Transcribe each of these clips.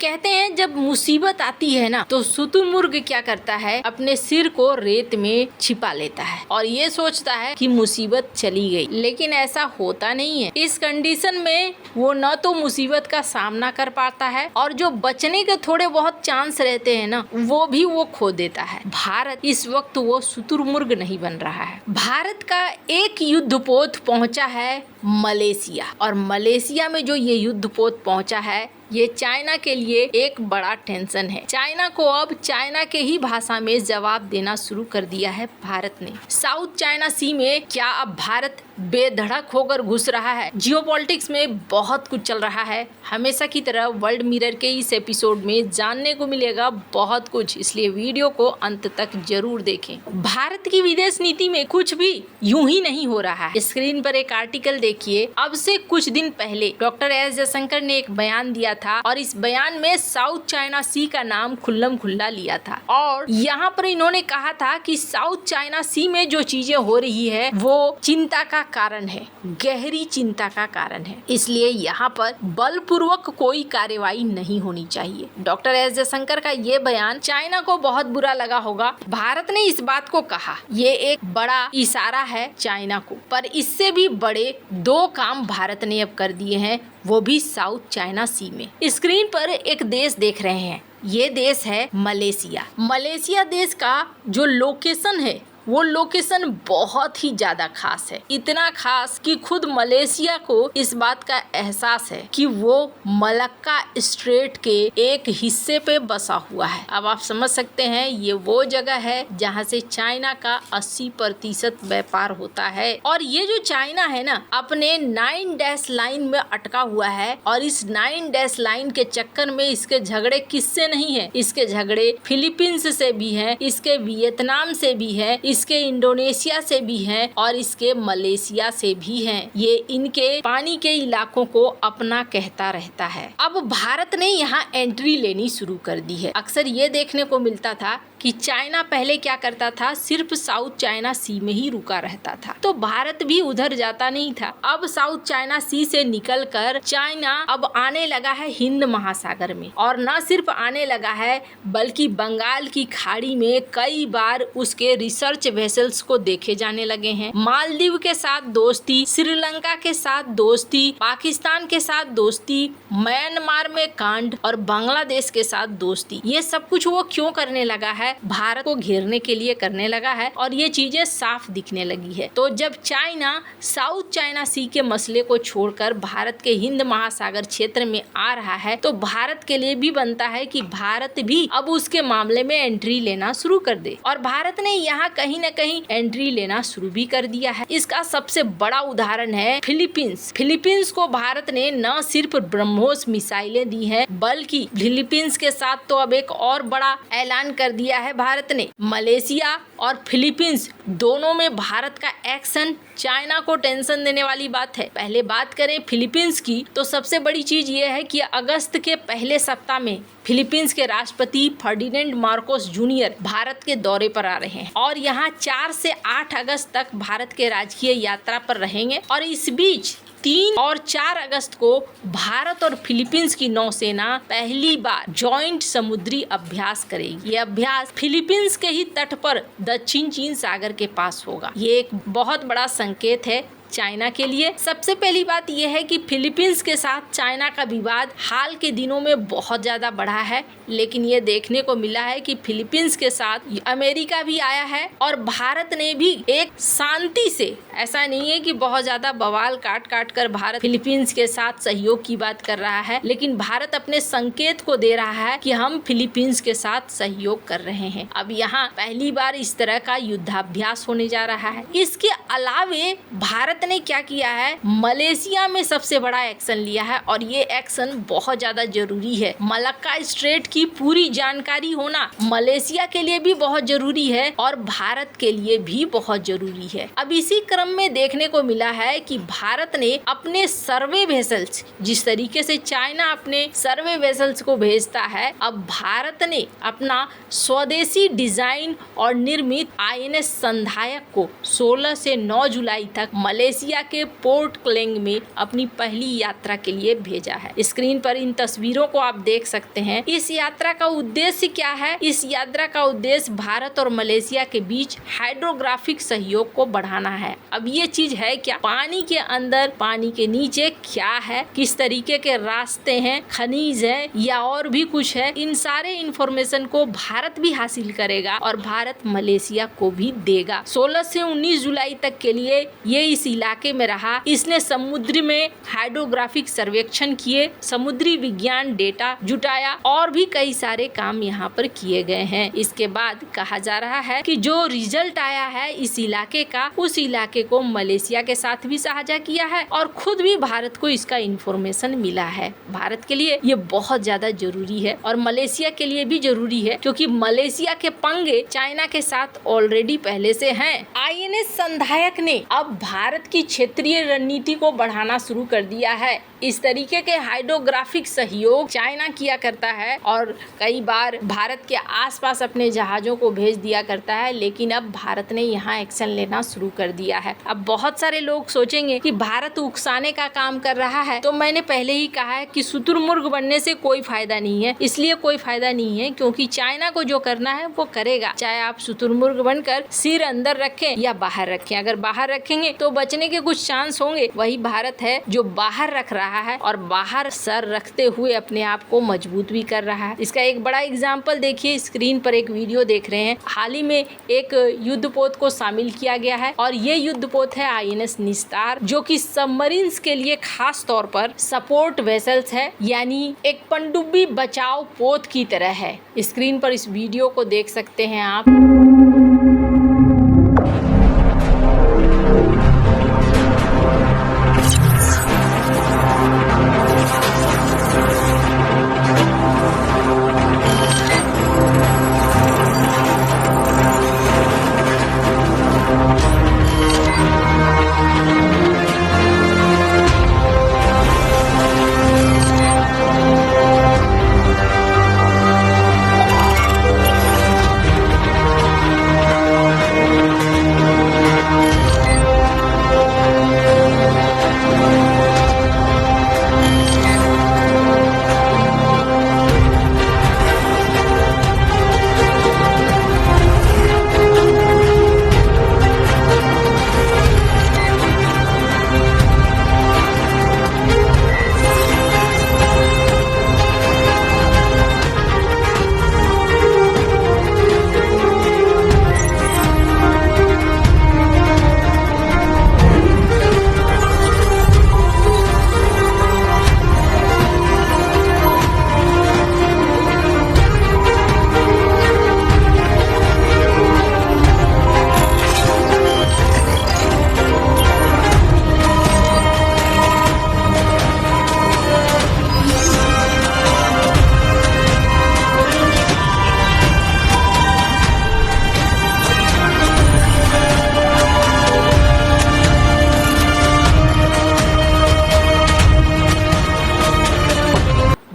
कहते हैं जब मुसीबत आती है ना तो शुतुरमुर्ग क्या करता है, अपने सिर को रेत में छिपा लेता है और ये सोचता है कि मुसीबत चली गई, लेकिन ऐसा होता नहीं है। इस कंडीशन में वो न तो मुसीबत का सामना कर पाता है और जो बचने के थोड़े बहुत चांस रहते हैं ना वो भी वो खो देता है। भारत इस वक्त वो शुतुरमुर्ग नहीं बन रहा है। भारत का एक युद्धपोत पहुंचा है मलेशिया, और मलेशिया में जो ये युद्धपोत पहुंचा है ये चाइना के लिए एक बड़ा टेंशन है। चाइना को अब चाइना के ही भाषा में जवाब देना शुरू कर दिया है भारत ने। साउथ चाइना सी में क्या अब भारत बेधड़क होकर घुस रहा है? जियोपॉलिटिक्स में बहुत कुछ चल रहा है। हमेशा की तरह वर्ल्ड मिरर के इस एपिसोड में जानने को मिलेगा बहुत कुछ, इसलिए वीडियो को अंत तक जरूर देखें। भारत की विदेश नीति में कुछ भी यूं ही नहीं हो रहा है। स्क्रीन पर एक आर्टिकल देखिए। अब से कुछ दिन पहले डॉक्टर एस जयशंकर ने एक बयान दिया था और इस बयान में साउथ चाइना सी का नाम खुल्लम खुल्ला लिया था और यहाँ पर इन्होंने कहा था कि साउथ चाइना सी में जो चीजें हो रही है वो चिंता का कारण है, गहरी चिंता का कारण है, इसलिए यहाँ पर बलपूर्वक कोई कार्रवाई नहीं होनी चाहिए। डॉक्टर एस जयशंकर का ये बयान चाइना को बहुत बुरा लगा होगा। भारत ने इस बात को कहा, ये एक बड़ा इशारा है चाइना को, पर इससे भी बड़े दो काम भारत ने अब कर दिए हैं, वो भी साउथ चाइना सी में। स्क्रीन पर एक देश देख रहे हैं, ये देश है मलेशिया। मलेशिया देश का जो लोकेशन है वो लोकेशन बहुत ही ज्यादा खास है, इतना खास कि खुद मलेशिया को इस बात का एहसास है कि वो मलक्का स्ट्रेट के एक हिस्से पे बसा हुआ है। अब आप समझ सकते हैं ये वो जगह है जहाँ से चाइना का 80% व्यापार होता है। और ये जो चाइना है ना अपने 9 डैश लाइन में अटका हुआ है और इस 9 डैश लाइन के चक्कर में इसके झगड़े किससे नहीं है, इसके झगड़े फिलीपींस से भी है, इसके वियतनाम से भी है, इसके इंडोनेशिया से भी हैं और इसके मलेशिया से भी हैं। ये इनके पानी के इलाकों को अपना कहता रहता है। अब भारत ने यहाँ एंट्री लेनी शुरू कर दी है। अक्सर ये देखने को मिलता था कि चाइना पहले क्या करता था, सिर्फ साउथ चाइना सी में ही रुका रहता था, तो भारत भी उधर जाता नहीं था। अब साउथ चाइना सी से निकलकर चाइना अब आने लगा है हिंद महासागर में, और न सिर्फ आने लगा है बल्कि बंगाल की खाड़ी में कई बार उसके रिसर्च वेसल्स को देखे जाने लगे हैं। मालदीव के साथ दोस्ती, श्रीलंका के साथ दोस्ती, पाकिस्तान के साथ दोस्ती, म्यांमार में कांड और बांग्लादेश के साथ दोस्ती, ये सब कुछ वो क्यों करने लगा है? भारत को घेरने के लिए करने लगा है और ये चीजें साफ दिखने लगी है। तो जब चाइना साउथ चाइना सी के मसले को छोड़कर भारत के हिंद महासागर क्षेत्र में आ रहा है तो भारत के लिए भी बनता है कि भारत भी अब उसके मामले में एंट्री लेना शुरू कर दे, और भारत ने यहाँ कहीं न कहीं एंट्री लेना शुरू भी कर दिया है। इसका सबसे बड़ा उदाहरण है फिलीपींस। फिलीपींस को भारत ने न सिर्फ ब्रह्मोस मिसाइलें दी हैं बल्कि फिलीपींस के साथ तो अब एक और बड़ा ऐलान कर दिया है भारत ने। मलेशिया और फिलीपींस दोनों में भारत का एक्शन चाइना को टेंशन देने वाली बात है। पहले बात करें फिलीपींस की तो सबसे बड़ी चीज ये है कि अगस्त के पहले सप्ताह में फिलीपींस के राष्ट्रपति फर्डिनेंड मार्कोस जूनियर भारत के दौरे पर आ रहे हैं और यहाँ 4 से 8 अगस्त तक भारत के राजकीय यात्रा पर रहेंगे। और इस बीच 3 और 4 अगस्त को भारत और फिलीपींस की नौसेना पहली बार जॉइंट समुद्री अभ्यास करेगी। ये अभ्यास फिलीपींस के ही तट पर दक्षिण चीन सागर के पास होगा। ये एक बहुत बड़ा संकेत है चाइना के लिए। सबसे पहली बात यह है कि फिलीपींस के साथ चाइना का विवाद हाल के दिनों में बहुत ज्यादा बढ़ा है, लेकिन ये देखने को मिला है कि फिलीपींस के साथ अमेरिका भी आया है और भारत ने भी एक शांति से, ऐसा नहीं है कि बहुत ज्यादा बवाल काट काट कर भारत फिलीपींस के साथ सहयोग की बात कर रहा है, लेकिन भारत अपने संकेत को दे रहा है कि हम फिलीपींस के साथ सहयोग कर रहे हैं। अब यहाँ पहली बार इस तरह का युद्धाभ्यास होने जा रहा है। इसके अलावे भारत ने क्या किया है, मलेशिया में सबसे बड़ा एक्शन लिया है और ये एक्शन बहुत ज्यादा जरूरी है। मलक्का स्ट्रेट की पूरी जानकारी होना मलेशिया के लिए भी बहुत जरूरी है और भारत के लिए भी बहुत जरूरी है। अब इसी क्रम में देखने को मिला है कि भारत ने अपने सर्वे वेसल्स, जिस तरीके से चाइना अपने सर्वे वेसल्स को भेजता है, अब भारत ने अपना स्वदेशी डिजाइन और निर्मित INS संधायक को 16 से 9 जुलाई तक मलेशिया मलेशिया के पोर्ट क्लेंग में अपनी पहली यात्रा के लिए भेजा है। स्क्रीन पर इन तस्वीरों को आप देख सकते हैं। इस यात्रा का उद्देश्य क्या है? इस यात्रा का उद्देश्य भारत और मलेशिया के बीच हाइड्रोग्राफिक सहयोग को बढ़ाना है। अब ये चीज है क्या? पानी के अंदर, पानी के नीचे क्या है, किस तरीके के रास्ते हैं, खनिज है या और भी कुछ है, इन सारे इंफॉर्मेशन को भारत भी हासिल करेगा और भारत मलेशिया को भी देगा। 16 से 19 जुलाई तक के लिए ये इस इलाके में रहा। इसने समुद्र में हाइड्रोग्राफिक सर्वेक्षण किए, समुद्री विज्ञान डेटा जुटाया और भी कई सारे काम यहाँ पर किए गए हैं। इसके बाद कहा जा रहा है कि जो रिजल्ट आया है इस इलाके का, उस इलाके को मलेशिया के साथ भी साझा किया है और खुद भी भारत को इसका इंफॉर्मेशन मिला है। भारत के लिए ये बहुत ज्यादा जरूरी है और मलेशिया के लिए भी जरूरी है, क्योंकि मलेशिया के पंगे चाइना के साथ ऑलरेडी पहले से हैं। INS संधायक ने अब भारत की क्षेत्रीय रणनीति को बढ़ाना शुरू कर दिया है। इस तरीके के हाइड्रोग्राफिक सहयोग चाइना किया करता है और कई बार भारत के आसपास अपने जहाजों को भेज दिया करता है, लेकिन अब भारत ने यहाँ एक्शन लेना शुरू कर दिया है। अब बहुत सारे लोग सोचेंगे कि भारत उकसाने का काम कर रहा है, तो मैंने पहले ही कहा है कि शुतुरमुर्ग बनने से कोई फायदा नहीं है। इसलिए कोई फायदा नहीं है क्योंकि चाइना को जो करना है वो करेगा, चाहे आप शुतुरमुर्ग बनकर सिर अंदर रखें या बाहर रखें। अगर बाहर रखेंगे तो बचने के कुछ चांस होंगे। वही भारत है जो बाहर रख रहा है और बाहर सर रखते हुए अपने आप को मजबूत भी कर रहा है। इसका एक बड़ा एग्जाम्पल देखिए, स्क्रीन पर एक वीडियो देख रहे हैं। हाल ही में एक युद्धपोत को शामिल किया गया है और ये युद्धपोत है INS निस्तार, जो कि सबमरीन्स के लिए खास तौर पर सपोर्ट वेसल्स है, यानी एक पनडुब्बी बचाव पोत की तरह है। स्क्रीन पर इस वीडियो को देख सकते हैं आप।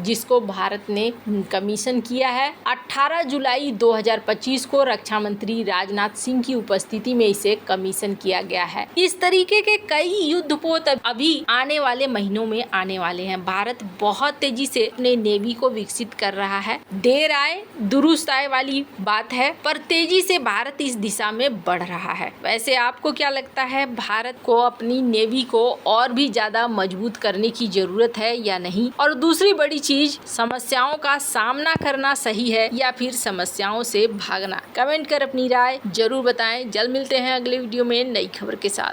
जिसको भारत ने कमीशन किया है। 18 जुलाई 2025 को रक्षा मंत्री राजनाथ सिंह की उपस्थिति में इसे कमीशन किया गया है। इस तरीके के कई युद्धपोत अभी आने वाले महीनों में आने वाले हैं। भारत बहुत तेजी से अपने नेवी को विकसित कर रहा है। देर आए दुरुस्त आए वाली बात है, पर तेजी से भारत इस दिशा में बढ़ रहा है। वैसे आपको क्या लगता है, भारत को अपनी नेवी को और भी ज्यादा मजबूत करने की जरूरत है या नहीं? और दूसरी बड़ी चीज, समस्याओं का सामना करना सही है या फिर समस्याओं से भागना? कमेंट कर अपनी राय जरूर बताएं। जल्द मिलते हैं अगले वीडियो में नई खबर के साथ।